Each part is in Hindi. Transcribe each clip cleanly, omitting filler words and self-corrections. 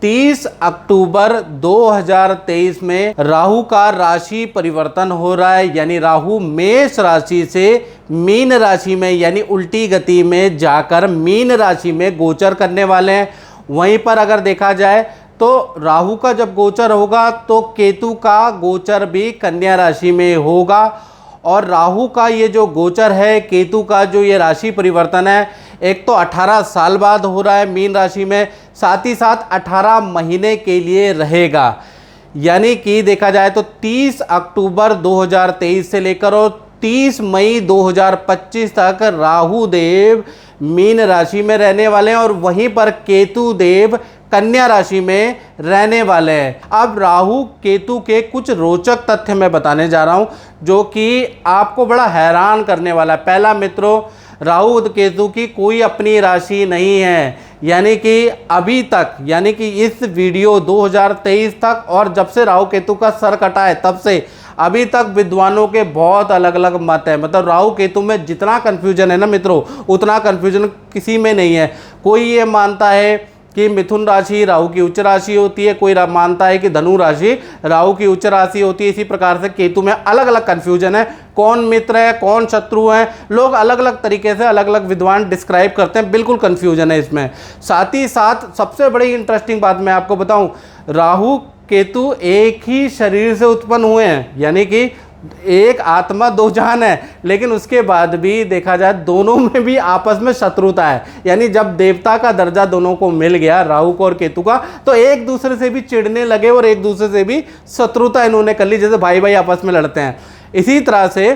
30 अक्टूबर 2023 में राहु का राशि परिवर्तन हो रहा है, यानी राहु मेष राशि से मीन राशि में यानी उल्टी गति में जाकर मीन राशि में गोचर करने वाले हैं। वहीं पर अगर देखा जाए तो राहु का जब गोचर होगा तो केतु का गोचर भी कन्या राशि में होगा। और राहु का ये जो गोचर है, केतु का जो ये राशि परिवर्तन है, एक तो 18 साल बाद हो रहा है मीन राशि में, साथ ही साथ 18 महीने के लिए रहेगा। यानी कि देखा जाए तो 30 अक्टूबर 2023 से लेकर और 30 मई 2025 तक राहु देव मीन राशि में रहने वाले हैं और वहीं पर केतु देव कन्या राशि में रहने वाले हैं। अब राहु केतु के कुछ रोचक तथ्य मैं बताने जा रहा हूं जो कि आपको बड़ा हैरान करने वाला है। पहला मित्रों, राहु केतु की कोई अपनी राशि नहीं है, यानी कि अभी तक, यानी कि इस वीडियो 2023 तक और जब से राहु केतु का सर कटा है तब से अभी तक विद्वानों के बहुत अलग अलग मत हैं। मतलब राहु केतु में जितना कन्फ्यूजन है ना मित्रों, उतना कन्फ्यूजन किसी में नहीं है। कोई ये मानता है कि मिथुन राशि राहु की उच्च राशि होती है, कोई मानता है कि धनु राशि राहु की उच्च राशि होती है। इसी प्रकार से केतु में अलग अलग कन्फ्यूजन है, कौन मित्र है कौन शत्रु है, लोग अलग अलग तरीके से अलग अलग विद्वान डिस्क्राइब करते हैं, बिल्कुल कन्फ्यूजन है इसमें। साथ ही साथ सबसे बड़ी इंटरेस्टिंग बात मैं आपको बताऊं, राहु केतु एक ही शरीर से उत्पन्न हुए हैं, यानी कि एक आत्मा दो जान है, लेकिन उसके बाद भी देखा जाए दोनों में भी आपस में शत्रुता है। यानी जब देवता का दर्जा दोनों को मिल गया, राहु को और केतु का, तो एक दूसरे से भी चिढ़ने लगे और एक दूसरे से भी शत्रुता इन्होंने कर ली, जैसे भाई भाई आपस में लड़ते हैं। इसी तरह से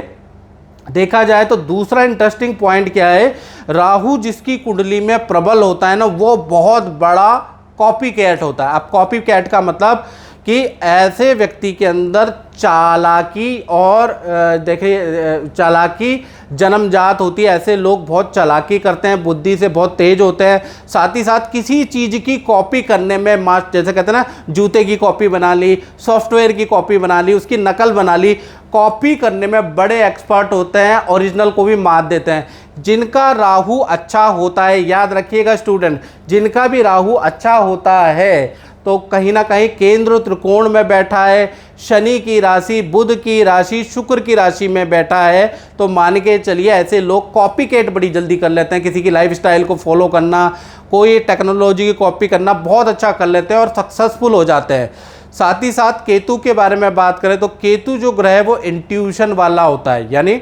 देखा जाए तो दूसरा इंटरेस्टिंग पॉइंट क्या है, राहु जिसकी कुंडली में प्रबल होता है ना, वो बहुत बड़ा कॉपी कैट होता है। अब कॉपी कैट का मतलब कि ऐसे व्यक्ति के अंदर चालाकी और देखिए चालाकी जन्मजात होती है। ऐसे लोग बहुत चालाकी करते हैं, बुद्धि से बहुत तेज होते हैं। साथ ही साथ किसी चीज़ की कॉपी करने में जैसे कहते हैं ना, जूते की कॉपी बना ली, सॉफ्टवेयर की कॉपी बना ली, उसकी नकल बना ली, कॉपी करने में बड़े एक्सपर्ट होते हैं, ओरिजिनल को भी मात देते हैं। जिनका राहु अच्छा होता है, याद रखिएगा स्टूडेंट, जिनका भी राहु अच्छा होता है तो कहीं ना कहीं केंद्र त्रिकोण में बैठा है, शनि की राशि, बुध की राशि, शुक्र की राशि में बैठा है, तो मान के चलिए ऐसे लोग कॉपी कैट बड़ी जल्दी कर लेते हैं। किसी की लाइफस्टाइल को फॉलो करना, कोई टेक्नोलॉजी की कॉपी करना बहुत अच्छा कर लेते हैं और सक्सेसफुल हो जाते हैं। साथ ही साथ केतु के बारे में बात करें तो केतु जो ग्रह है वो इंट्यूशन वाला होता है, यानी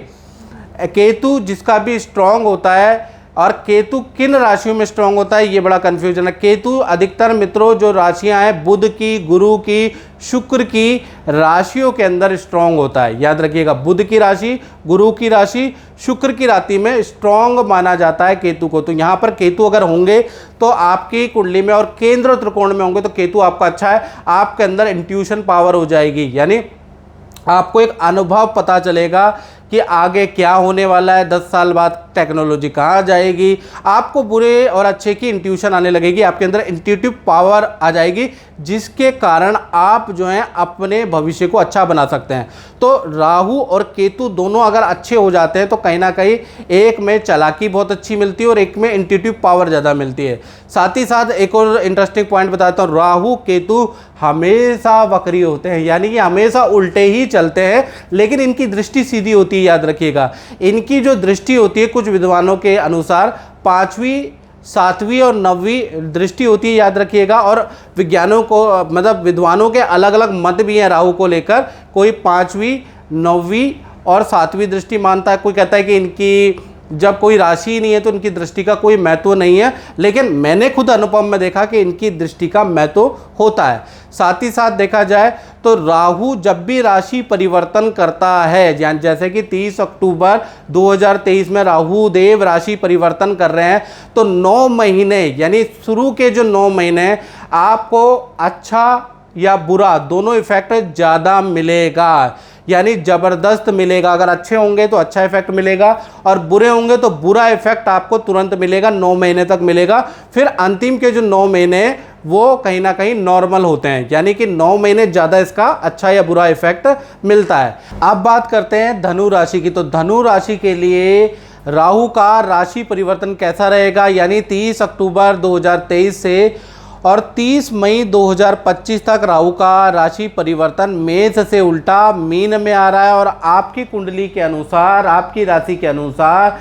केतु जिसका भी स्ट्रांग होता है। और केतु किन राशियों में स्ट्रांग होता है, ये बड़ा कंफ्यूजन है। केतु अधिकतर मित्रों जो राशियां हैं बुध की, गुरु की, शुक्र की राशियों के अंदर स्ट्रांग होता है। याद रखिएगा, बुध की राशि, गुरु की राशि, शुक्र की राशि में स्ट्रांग माना जाता है केतु को। तो यहाँ पर केतु अगर होंगे तो आपकी कुंडली में और केंद्र त्रिकोण में होंगे तो केतु आपका अच्छा है, आपके अंदर इंट्यूशन पावर हो जाएगी, यानी आपको एक अनुभव पता चलेगा कि आगे क्या होने वाला है, 10 साल बाद टेक्नोलॉजी कहाँ जाएगी। आपको बुरे और अच्छे की इंट्यूशन आने लगेगी, आपके अंदर इंट्यूटिव पावर आ जाएगी, जिसके कारण आप जो हैं अपने भविष्य को अच्छा बना सकते हैं। तो राहु और केतु दोनों अगर अच्छे हो जाते हैं तो कहीं ना कहीं एक में चालाकी बहुत अच्छी मिलती है और एक में इंट्यूटिव पावर ज़्यादा मिलती है। साथ ही साथ एक और इंटरेस्टिंग पॉइंट बताता हूँ, राहु केतु हमेशा वक्री होते हैं, यानी कि हमेशा उल्टे ही चलते हैं, लेकिन इनकी दृष्टि सीधी होती है। याद रखिएगा, इनकी जो दृष्टि होती है कुछ विद्वानों के अनुसार 5वीं, 7वीं और 9वीं दृष्टि होती है, याद रखिएगा। और विज्ञानों को मतलब विद्वानों के अलग अलग मत भी हैं राहु को लेकर, कोई 5वीं, 9वीं और 7वीं दृष्टि मानता है, कोई कहता है कि इनकी जब कोई राशि ही नहीं है तो इनकी दृष्टि का कोई महत्व नहीं है, लेकिन मैंने खुद अनुभव में देखा कि इनकी दृष्टि का महत्व होता है। साथ ही साथ देखा जाए तो राहु जब भी राशि परिवर्तन करता है, जैसे कि 30 अक्टूबर 2023 में राहु देव राशि परिवर्तन कर रहे हैं, तो 9 महीने यानी शुरू के जो 9 महीने आपको अच्छा या बुरा दोनों इफेक्ट ज़्यादा मिलेगा, यानी ज़बरदस्त मिलेगा। अगर अच्छे होंगे तो अच्छा इफेक्ट मिलेगा और बुरे होंगे तो बुरा इफेक्ट आपको तुरंत मिलेगा, 9 महीने तक मिलेगा। फिर अंतिम के जो 9 महीने वो कहीं ना कहीं नॉर्मल होते हैं, यानी कि 9 महीने ज़्यादा इसका अच्छा या बुरा इफेक्ट मिलता है। अब बात करते हैं धनु राशि की। तो धनु राशि के लिए राहु का राशि परिवर्तन कैसा रहेगा, यानी 30 अक्टूबर 2023 से और 30 मई 2025 तक राहु का राशि परिवर्तन मेष से उल्टा मीन में आ रहा है। और आपकी कुंडली के अनुसार, आपकी राशि के अनुसार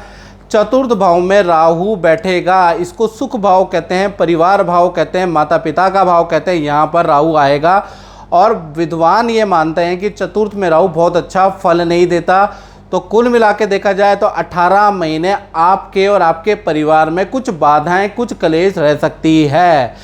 चतुर्थ भाव में राहु बैठेगा। इसको सुख भाव कहते हैं, परिवार भाव कहते हैं, माता पिता का भाव कहते हैं। यहाँ पर राहु आएगा और विद्वान ये मानते हैं कि चतुर्थ में राहु बहुत अच्छा फल नहीं देता। तो कुल मिला के देखा जाए तो 18 महीने आपके और आपके परिवार में कुछ बाधाएं, कुछ कलेश रह सकती है।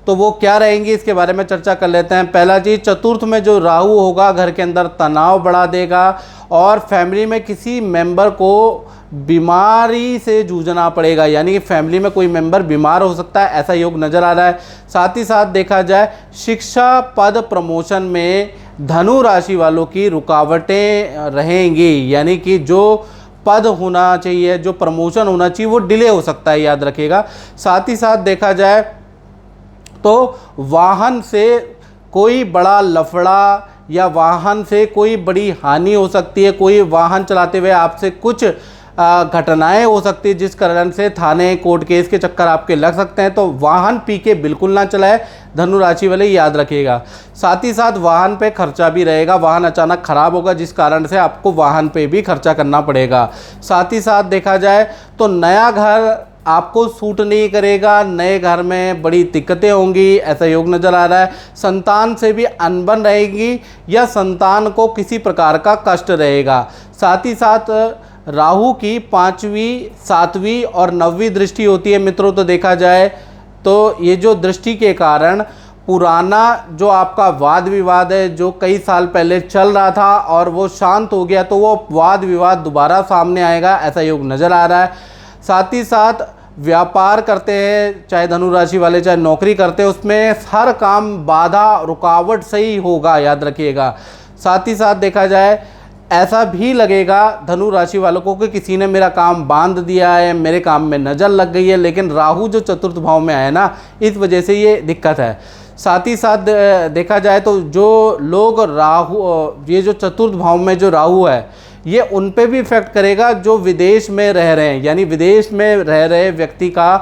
तो वो क्या रहेंगी, इसके बारे में चर्चा कर लेते हैं। पहला चीज़, चतुर्थ में जो राहु होगा घर के अंदर तनाव बढ़ा देगा और फैमिली में किसी मेंबर को बीमारी से जूझना पड़ेगा, यानी कि फैमिली में कोई मेंबर बीमार हो सकता है, ऐसा योग नज़र आ रहा है। साथ ही साथ देखा जाए शिक्षा पद प्रमोशन में धनु राशि वालों की रुकावटें रहेंगी, यानी कि जो पद होना चाहिए, जो प्रमोशन होना चाहिए, वो डिले हो सकता है, याद रखिएगा। साथ ही साथ देखा जाए तो वाहन से कोई बड़ा लफड़ा या वाहन से कोई बड़ी हानि हो सकती है। कोई वाहन चलाते हुए आपसे कुछ घटनाएं हो सकती है जिस कारण से थाने कोर्ट केस के चक्कर आपके लग सकते हैं। तो वाहन पी के बिल्कुल ना चलाए, धनु राशि वाले, याद रखिएगा। साथ ही साथ वाहन पे खर्चा भी रहेगा, वाहन अचानक खराब होगा जिस कारण से आपको वाहन पे भी खर्चा करना पड़ेगा। साथ ही साथ देखा जाए तो नया घर आपको सूट नहीं करेगा, नए घर में बड़ी दिक्कतें होंगी, ऐसा योग नज़र आ रहा है। संतान से भी अनबन रहेगी या संतान को किसी प्रकार का कष्ट रहेगा। साथ ही साथ राहु की 5वीं, 7वीं और 9वीं दृष्टि होती है मित्रों। तो देखा जाए तो ये जो दृष्टि के कारण पुराना जो आपका वाद विवाद है, जो कई साल पहले चल रहा था और वो शांत हो गया, तो वो वाद विवाद दोबारा सामने आएगा, ऐसा योग नज़र आ रहा है। साथ ही साथ व्यापार करते हैं, चाहे धनु राशि वाले, चाहे नौकरी करते हैं, उसमें हर काम बाधा रुकावट से ही होगा, याद रखिएगा। साथ ही साथ देखा जाए ऐसा भी लगेगा धनु राशि वालों को कि किसी ने मेरा काम बांध दिया है, मेरे काम में नज़र लग गई है, लेकिन राहु जो चतुर्थ भाव में आया ना, इस वजह से ये दिक्कत है। साथ ही साथ देखा जाए तो जो लोग राहु, ये जो चतुर्थ भाव में जो राहु है, ये उन पे भी इफेक्ट करेगा जो विदेश में रह रहे हैं, यानी विदेश में रह रहे व्यक्ति का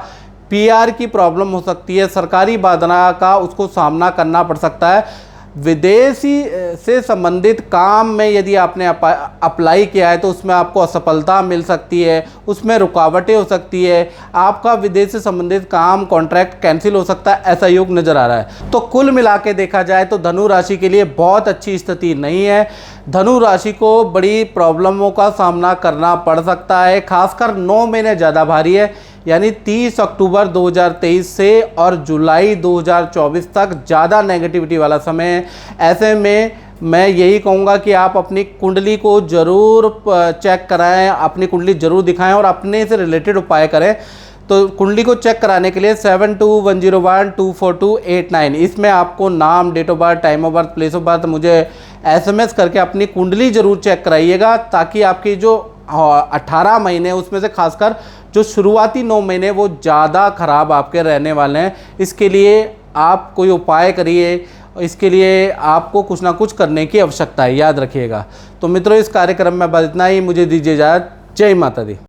पीआर की प्रॉब्लम हो सकती है, सरकारी बाधा का उसको सामना करना पड़ सकता है। विदेशी से संबंधित काम में यदि आपने अप्लाई किया है तो उसमें आपको असफलता मिल सकती है, उसमें रुकावटें हो सकती है, आपका विदेश से संबंधित काम, कॉन्ट्रैक्ट कैंसिल हो सकता है, ऐसा योग नज़र आ रहा है। तो कुल मिला के देखा जाए तो धनु राशि के लिए बहुत अच्छी स्थिति नहीं है। धनु राशि को बड़ी प्रॉब्लमों का सामना करना पड़ सकता है, खासकर 9 महीने ज़्यादा भारी है, यानी 30 अक्टूबर 2023 से और जुलाई 2024 तक ज़्यादा नेगेटिविटी वाला समय है। ऐसे में मैं यही कहूँगा कि आप अपनी कुंडली को ज़रूर चेक कराएं, अपनी कुंडली ज़रूर दिखाएं और अपने से रिलेटेड उपाय करें। तो कुंडली को चेक कराने के लिए 7210124289, इसमें आपको नाम, date of birth, time of birth, place of birth मुझे SMS करके अपनी कुंडली ज़रूर चेक कराइएगा, ताकि आपकी जो 18 महीने उसमें से खासकर जो शुरुआती 9 महीने वो ज़्यादा ख़राब आपके रहने वाले हैं। इसके लिए आप कोई उपाय करिए, इसके लिए आपको कुछ ना कुछ करने की आवश्यकता है, याद रखिएगा। तो मित्रों, इस कार्यक्रम में बस इतना ही, मुझे दीजिए इजाज़त। जय माता दी।